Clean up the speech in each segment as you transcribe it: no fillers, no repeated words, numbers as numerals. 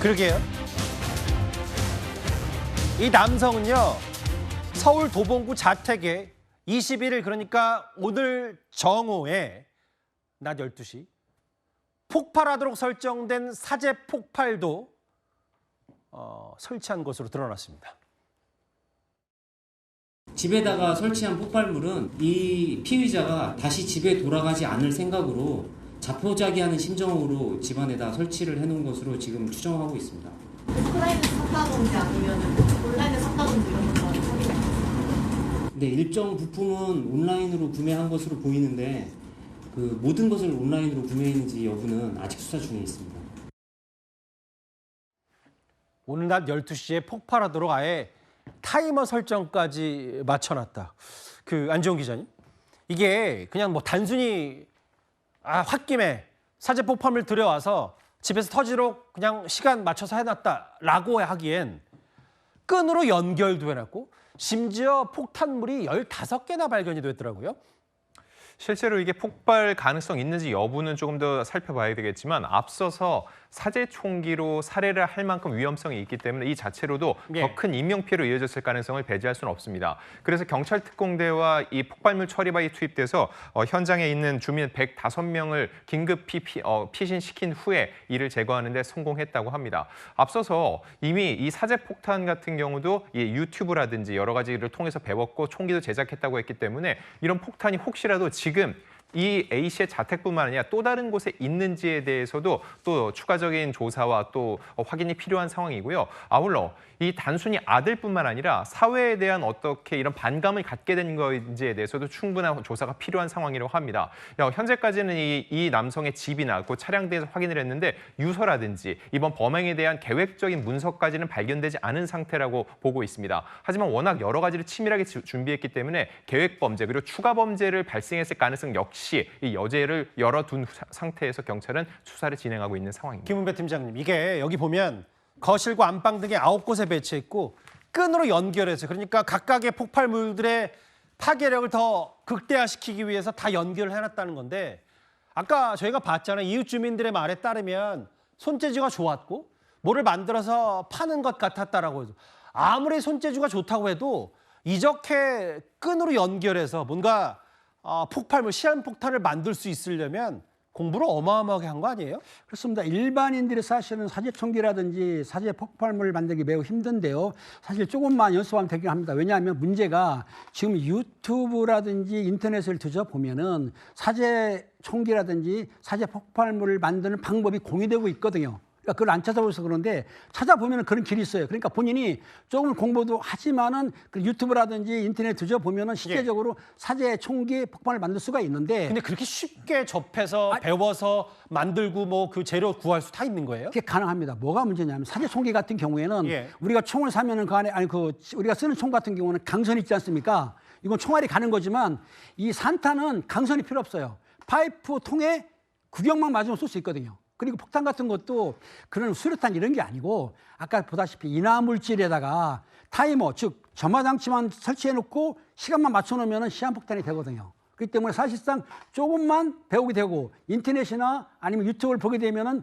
그러게요. 이 남성은요, 서울 도봉구 자택에 21일, 그러니까 오늘 정오에 낮 12시 폭발하도록 설정된 사제 폭발도 설치한 것으로 드러났습니다. 집에다가 설치한 폭발물은 이 피의자가 다시 집에 돌아가지 않을 생각으로 자포자기하는 심정으로 집안에다 설치를 해놓은 것으로 지금 추정하고 있습니다. 오프라인에서 샀다든지 아니면 온라인에서 샀다든지 이런 것도 확인했어요. 네, 일정 부품은 온라인으로 구매한 것으로 보이는데 그 모든 것을 온라인으로 구매했는지 여부는 아직 수사 중에 있습니다. 오늘 낮 12시에 폭발하도록 아예 타이머 설정까지 맞춰놨다. 안지원 기자님, 이게 그냥 뭐 단순히 홧김에 사제 폭발물 들여와서 집에서 터지도록 그냥 시간 맞춰서 해놨다라고 하기엔 끈으로 연결도 해놨고 심지어 폭탄물이 15개나 발견이 됐더라고요. 실제로 이게 폭발 가능성 있는지 여부는 조금 더 살펴봐야 되겠지만 앞서서 사제 총기로 살해를 할 만큼 위험성이 있기 때문에 이 자체로도 더 큰 인명피해로 이어졌을 가능성을 배제할 수는 없습니다. 그래서 경찰 특공대와 이 폭발물 처리반이 투입돼서 현장에 있는 주민 105명을 긴급히 피신시킨 후에 이를 제거하는 데 성공했다고 합니다. 앞서서 이미 이 사제 폭탄 같은 경우도 이 유튜브라든지 여러 가지를 통해서 배웠고 총기도 제작했다고 했기 때문에 이런 폭탄이 혹시라도 지금 이 A씨의 자택뿐만 아니라 또 다른 곳에 있는지에 대해서도 또 추가적인 조사와 또 확인이 필요한 상황이고요. 아울러 이 단순히 아들뿐만 아니라 사회에 대한 어떻게 이런 반감을 갖게 된 건지에 대해서도 충분한 조사가 필요한 상황이라고 합니다. 현재까지는 이 남성의 집이나 그 차량 등에서 확인을 했는데 유서라든지 이번 범행에 대한 계획적인 문서까지는 발견되지 않은 상태라고 보고 있습니다. 하지만 워낙 여러 가지를 치밀하게 준비했기 때문에 계획 범죄 그리고 추가 범죄를 발생했을 가능성 역시 이 여죄를 열어둔 상태에서 경찰은 수사를 진행하고 있는 상황입니다. 김은배 팀장님, 이게 여기 보면 거실과 안방 등에 9곳에 배치했고 끈으로 연결해서, 그러니까 각각의 폭발물들의 파괴력을 더 극대화시키기 위해서 다 연결을 해놨다는 건데, 아까 저희가 봤잖아요. 이웃 주민들의 말에 따르면 손재주가 좋았고 뭐를 만들어서 파는 것 같았다라고 해서, 아무리 손재주가 좋다고 해도 이렇게 끈으로 연결해서 뭔가 폭발물, 시한폭탄을 만들 수 있으려면 공부를 어마어마하게 한 거 아니에요? 그렇습니다. 일반인들이 사실은 사제 총기라든지 사제 폭발물을 만들기 매우 힘든데요. 사실 조금만 연습하면 되긴 합니다. 왜냐하면 문제가 지금 유튜브라든지 인터넷을 뒤져보면은 사제 총기라든지 사제 폭발물을 만드는 방법이 공유되고 있거든요. 그러니까 그걸 안 찾아보셔서 그런데 찾아보면 그런 길이 있어요. 그러니까 본인이 조금 공부도 하지만은 그 유튜브라든지 인터넷 뒤져보면은 실제적으로 사제 총기 폭발을 만들 수가 있는데, 근데 그렇게 쉽게 접해서 배워서 만들고 뭐 그 재료 구할 수 다 있는 거예요? 그게 가능합니다. 뭐가 문제냐면 사제 총기 같은 경우에는 우리가 총을 사면은 그 안에 우리가 쓰는 총 같은 경우는 강선이 있지 않습니까? 이건 총알이 가는 거지만 이 산탄은 강선이 필요 없어요. 파이프 통에 구경만 맞으면 쏠 수 있거든요. 그리고 폭탄 같은 것도 그런 수류탄 이런 게 아니고 아까 보다시피 인화물질에다가 타이머, 즉 점화장치만 설치해놓고 시간만 맞춰놓으면 시한폭탄이 되거든요. 그렇기 때문에 사실상 조금만 배우게 되고 인터넷이나 아니면 유튜브를 보게 되면은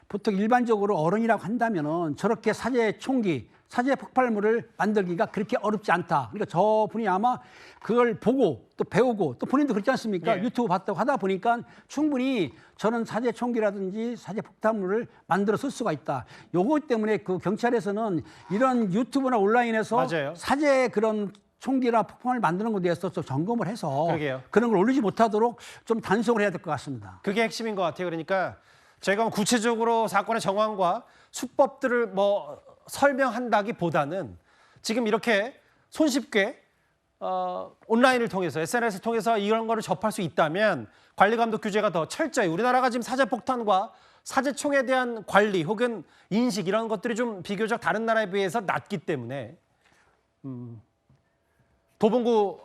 보통 일반적으로 어른이라고 한다면은 저렇게 사제 총기, 사제 폭발물을 만들기가 그렇게 어렵지 않다. 그러니까 저분이 아마 그걸 보고 또 배우고 또 본인도 그렇지 않습니까? 유튜브 봤다고 하다 보니까 충분히 저는 사제 총기라든지 사제 폭탄물을 만들어 쓸 수가 있다. 요거 때문에 그 경찰에서는 이런 유튜브나 온라인에서 사제 그런 총기나 폭탄을 만드는 것에 대해서 좀 점검을 해서 그런 걸 올리지 못하도록 좀 단속을 해야 될 것 같습니다. 그게 핵심인 것 같아요. 그러니까 저희가 구체적으로 사건의 정황과 수법들을 설명한다기보다는 지금 이렇게 손쉽게 온라인을 통해서, SNS를 통해서 이런 거를 접할 수 있다면 관리감독 규제가 더 철저히, 우리나라가 지금 사제폭탄과 사제총에 대한 관리 혹은 인식 이런 것들이 좀 비교적 다른 나라에 비해서 낮기 때문에 도봉구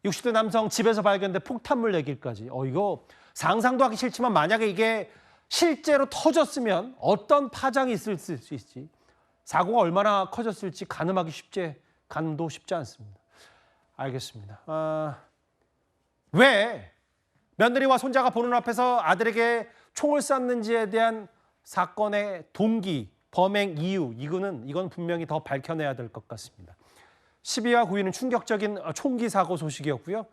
60대 남성 집에서 발견된 폭탄물 얘기까지 이거 상상도 하기 싫지만 만약에 이게 실제로 터졌으면 어떤 파장이 있을 수 있을지, 사고가 얼마나 커졌을지 가늠도 쉽지 않습니다. 알겠습니다. 왜 며느리와 손자가 보는 앞에서 아들에게 총을 쐈는지에 대한 사건의 동기, 범행 이유, 이건 분명히 더 밝혀내야 될 것 같습니다. 10위와 9위는 충격적인 총기 사고 소식이었고요.